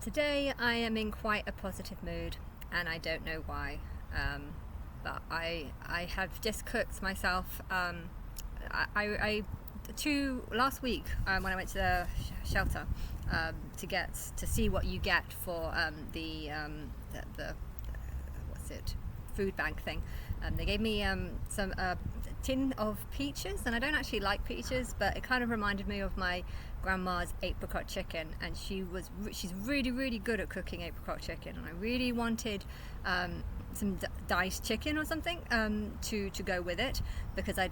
Today I am in quite a positive mood, and I don't know why. But I have just cooked myself. Last week when I went to the shelter to see what you get for the what's it, food bank thing. They gave me some tin of peaches, and I don't actually like peaches, but it kind of reminded me of my grandma's apricot chicken, and she's really good at cooking apricot chicken, and I really wanted some diced chicken or something to go with it, because I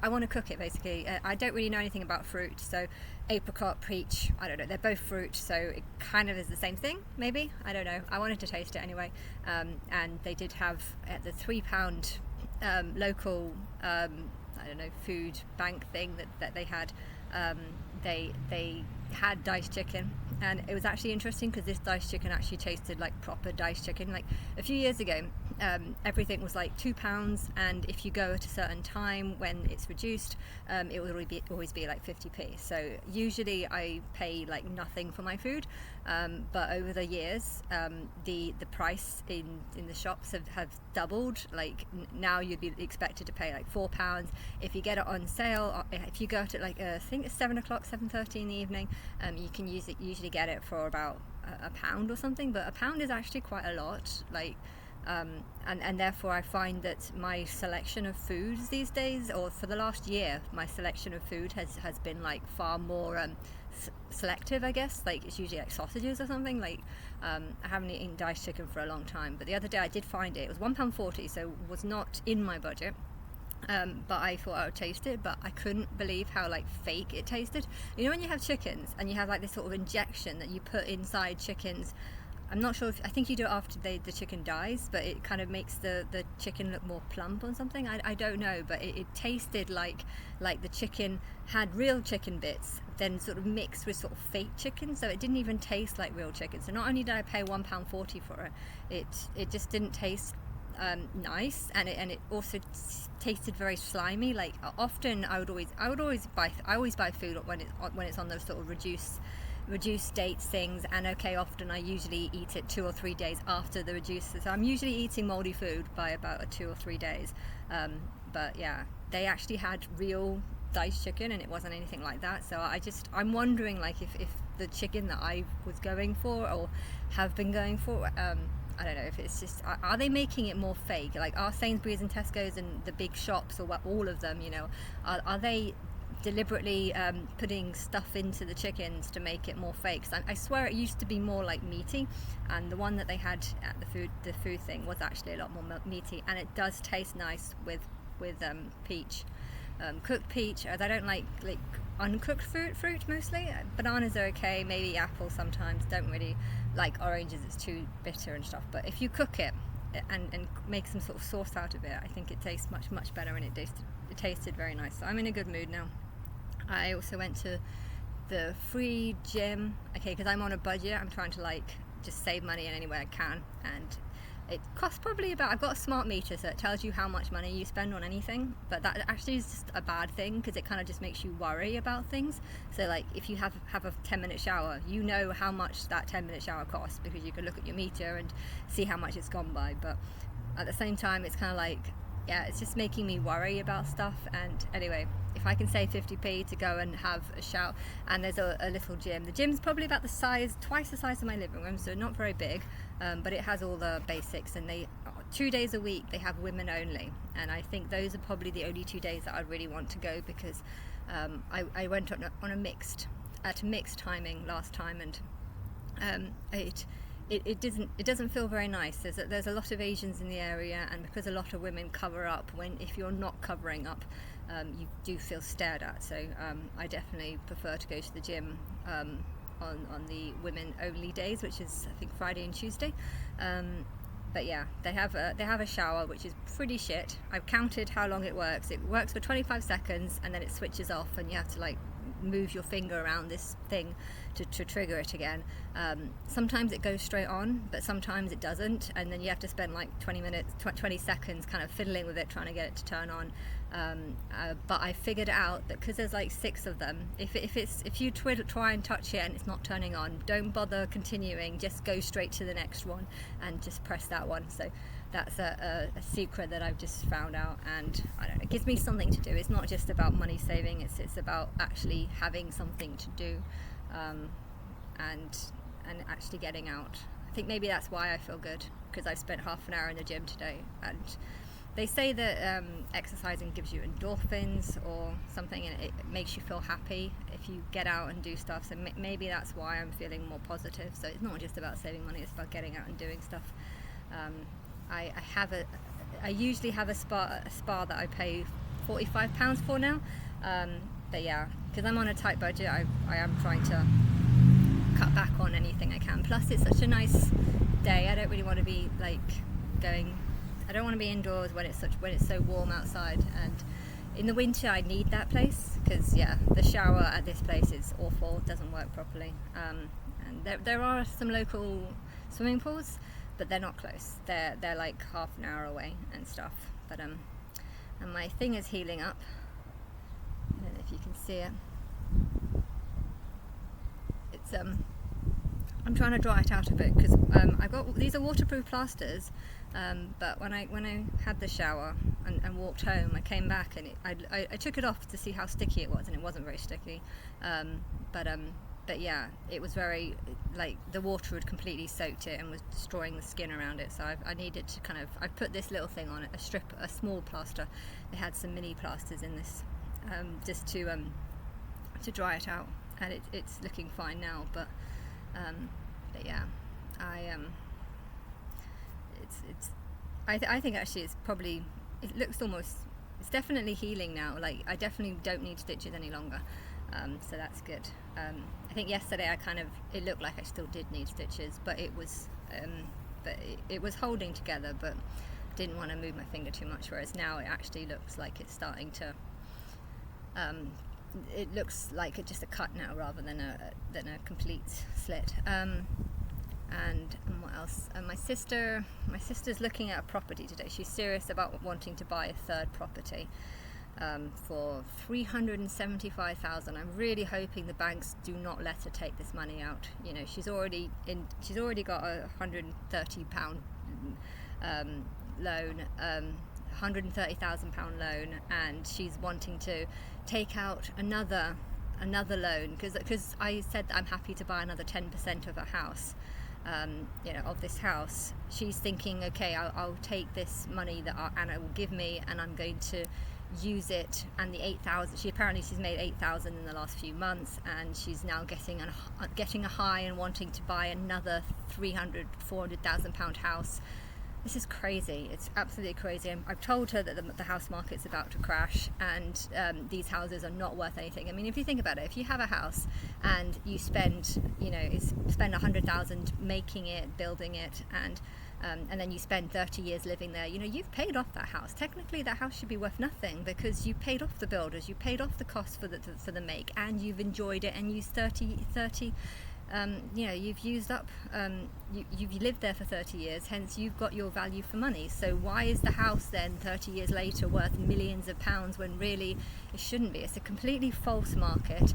want to cook it basically. I don't really know anything about fruit, so apricot, peach, I don't know, they're both fruit, so it kind of is the same thing, maybe, I don't know. I wanted to taste it anyway, and they did have at the £3 local I don't know, food bank thing that they had. They had diced chicken, and it was actually interesting because this diced chicken actually tasted like proper diced chicken. Like a few years ago, everything was like £2, and if you go at a certain time when it's reduced, it will always be like 50p. So usually I pay like nothing for my food, but over the years, the price in the shops have doubled. Like now you'd be expected to pay like £4 if you get it on sale. If you go at like I think it's 7:30 in the evening, you can usually get it for about a pound or something, but a pound is actually quite a lot. Like and therefore I find that my selection of foods these days, or for the last year, my selection of food has been like far more selective, I guess. Like it's usually like sausages or something. Like I haven't eaten diced chicken for a long time, but the other day I did find it was £1.40, so was not in my budget. But I thought I would taste it, but I couldn't believe how like fake it tasted. You know when you have chickens and you have like this sort of injection that you put inside chickens, I'm not sure I think you do it after the chicken dies, but it kind of makes the chicken look more plump or something. I don't know, but it tasted like the chicken had real chicken bits then sort of mixed with sort of fake chicken, so it didn't even taste like real chicken. So not only did I pay £1.40 for it, it just didn't taste nice, and it also tasted very slimy. Like often I always buy food when it's on those sort of reduced dates things, and often I usually eat it 2 or 3 days after the reduced, so I'm usually eating moldy food by about 2 or 3 days. But yeah, they actually had real diced chicken, and it wasn't anything like that. So I'm wondering like if the chicken that I was going for or have been going for, I don't know if it's just, are they making it more fake? Like are Sainsbury's and Tesco's and the big shops, or all of them, are they deliberately putting stuff into the chickens to make it more fake? Cause I swear it used to be more like meaty, and the one that they had at the food thing was actually a lot more meaty, and it does taste nice with peach, cooked peach. I don't like uncooked fruit mostly. Bananas are okay, maybe apples sometimes. Don't really like oranges, it's too bitter and stuff. But if you cook it and make some sort of sauce out of it, I think it tastes much better, and it tasted very nice. So I'm in a good mood now. I also went to the free gym, because I'm on a budget. I'm trying to like just save money in any way I can, and it costs probably about, I've got a smart meter, so it tells you how much money you spend on anything, but that actually is just a bad thing, because it kind of just makes you worry about things. So like if you have a 10-minute shower, you know how much that 10-minute shower costs, because you can look at your meter and see how much it's gone by. But at the same time, it's kind of like, yeah, it's just making me worry about stuff. And anyway, if I can save 50p to go and have a shower, and there's a little gym. The gym's probably about twice the size of my living room, so not very big, but it has all the basics, and 2 days a week they have women only, and I think those are probably the only 2 days that I really want to go, because I went on a mixed timing last time, and it doesn't feel very nice. There's a lot of Asians in the area, and because a lot of women cover up, if you're not covering up, you do feel stared at. So I definitely prefer to go to the gym on the women only days, which is I think Friday and Tuesday. But yeah, they have a shower which is pretty shit. I've counted how long it works. It works for 25 seconds, and then it switches off, and you have to like move your finger around this thing to trigger it again. Sometimes it goes straight on, but sometimes it doesn't, and then you have to spend like 20 seconds kind of fiddling with it, trying to get it to turn on. But I figured out that because there's like 6 of them, if you try and touch it and it's not turning on, don't bother continuing, just go straight to the next one and just press that one. So that's a secret that I've just found out, and I don't know, it gives me something to do. It's not just about money saving, it's about actually having something to do, and actually getting out. I think maybe that's why I feel good, because I spent half an hour in the gym today, and they say that exercising gives you endorphins or something, and it makes you feel happy if you get out and do stuff. So maybe that's why I'm feeling more positive. So it's not just about saving money, it's about getting out and doing stuff. I usually have a spa that I pay £45 for now, but yeah, because I'm on a tight budget, I am trying to cut back on anything I can. Plus it's such a nice day, I don't really want to be like I don't want to be indoors when it's so warm outside, and in the winter I need that place, because yeah, the shower at this place is awful, it doesn't work properly, and there are some local swimming pools, but they're not close. They're like half an hour away and stuff. But and my thing is healing up. I don't know if you can see it. It's I'm trying to dry it out a bit, because I've got these are waterproof plasters. But when I had the shower and walked home, I came back and I took it off to see how sticky it was, and it wasn't very sticky. But yeah, it was very, like, the water had completely soaked it and was destroying the skin around it. So I needed to I put this little thing on it, a small plaster. They had some mini plasters in this, just to dry it out, and it's looking fine now. But yeah, I think actually it's definitely healing now. Like, I definitely don't need stitches any longer. So that's good. I think yesterday it looked like I still did need stitches, but it was holding together, but didn't want to move my finger too much, whereas now it actually looks like it's starting to it looks like just a cut now rather than a complete slit. And what else? My sister's looking at a property today. She's serious about wanting to buy a third property. For £375,000. I'm really hoping the banks do not let her take this money out. You know, she's already got a £130 loan, £130,000 loan, and she's wanting to take out another loan, because I said that I'm happy to buy another 10% of her house. Of this house. She's thinking, okay, I'll take this money that Anna will give me, and I'm going to use it, and the 8,000, she's made 8,000 in the last few months, and she's now getting a high and wanting to buy another £400,000 house. This is crazy. It's absolutely crazy. I've told her that the house market's about to crash, and these houses are not worth anything. I mean, if you think about it, if you have a house and you spend $100,000 making it, building it, and then you spend 30 years living there, you've paid off that house. Technically, that house should be worth nothing, because you paid off the builders, you paid off the cost for the make, and you've enjoyed it, and used 30 you've used up, you've lived there for 30 years, hence you've got your value for money. So why is the house then 30 years later worth millions of pounds when really it shouldn't be? It's a completely false market.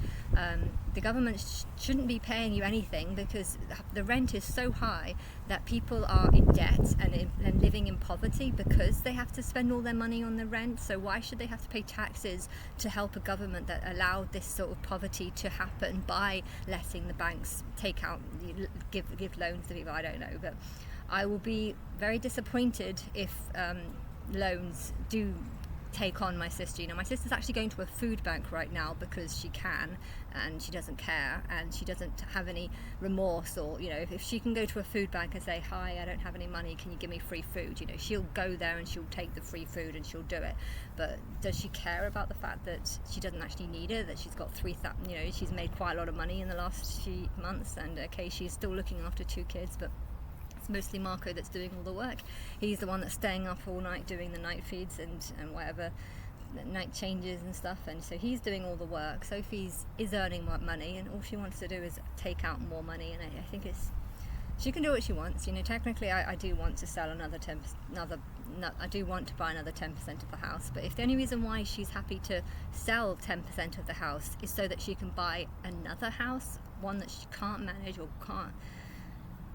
The government shouldn't be paying you anything, because the rent is so high that people are in debt and living in poverty because they have to spend all their money on the rent. So why should they have to pay taxes to help a government that allowed this sort of poverty to happen by letting the banks give loans to people? I don't know, but I will be very disappointed if loans do take on my sister. My sister's actually going to a food bank right now because she can, and she doesn't care, and she doesn't have any remorse, or if she can go to a food bank and say, hi, I don't have any money, can you give me free food, she'll go there and she'll take the free food and she'll do it. But does she care about the fact that she doesn't actually need it, that she's got 3,000, she's made quite a lot of money in the last few months, and okay, she's still looking after 2 kids, but it's mostly Marco that's doing all the work. He's the one that's staying up all night doing the night feeds and whatever, night changes and stuff, and so he's doing all the work. Sophie's is earning more money, and all she wants to do is take out more money. And I think she can do what she wants. Technically, I do want to sell I do want to buy another 10% of the house. But if the only reason why she's happy to sell 10% of the house is so that she can buy another house, one that she can't manage or can't.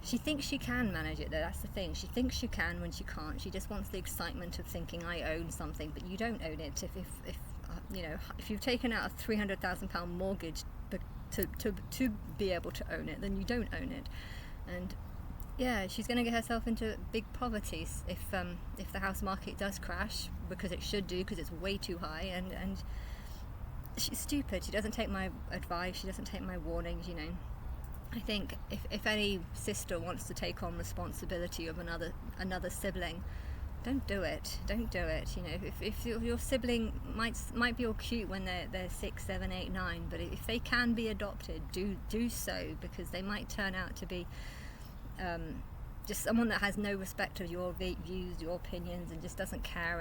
She thinks she can manage it, though. That's the thing. She thinks she can when she can't. She just wants the excitement of thinking, I own something, but you don't own it. If you've taken out a £300,000 mortgage to be able to own it, then you don't own it. And yeah, she's going to get herself into big poverty if the house market does crash, because it should do, because it's way too high. And she's stupid. She doesn't take my advice. She doesn't take my warnings. I think if any sister wants to take on responsibility of another sibling, don't do it. If your sibling might be all cute when they're 6, 7, 8, 9, but if they can be adopted, do so, because they might turn out to be just someone that has no respect of your views, your opinions, and just doesn't care.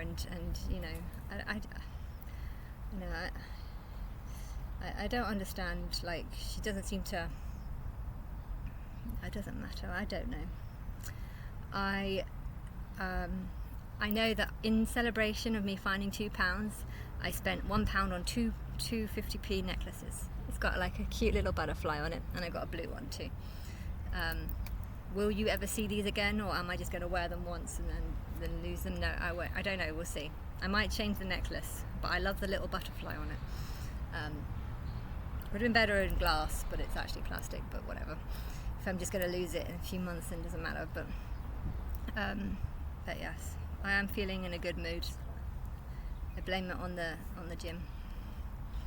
I don't understand. Like, she doesn't seem to. It doesn't matter. I don't know. I know that in celebration of me finding £2, I spent £1 on two 50p necklaces. It's got like a cute little butterfly on it, and I got a blue one too. Will you ever see these again, or am I just going to wear them once and then lose them? No, I won't. I don't know. We'll see. I might change the necklace, but I love the little butterfly on it. Would have been better in glass, but it's actually plastic. But whatever. If I'm just going to lose it in a few months, then it doesn't matter. But yes, I am feeling in a good mood. I blame it on the gym.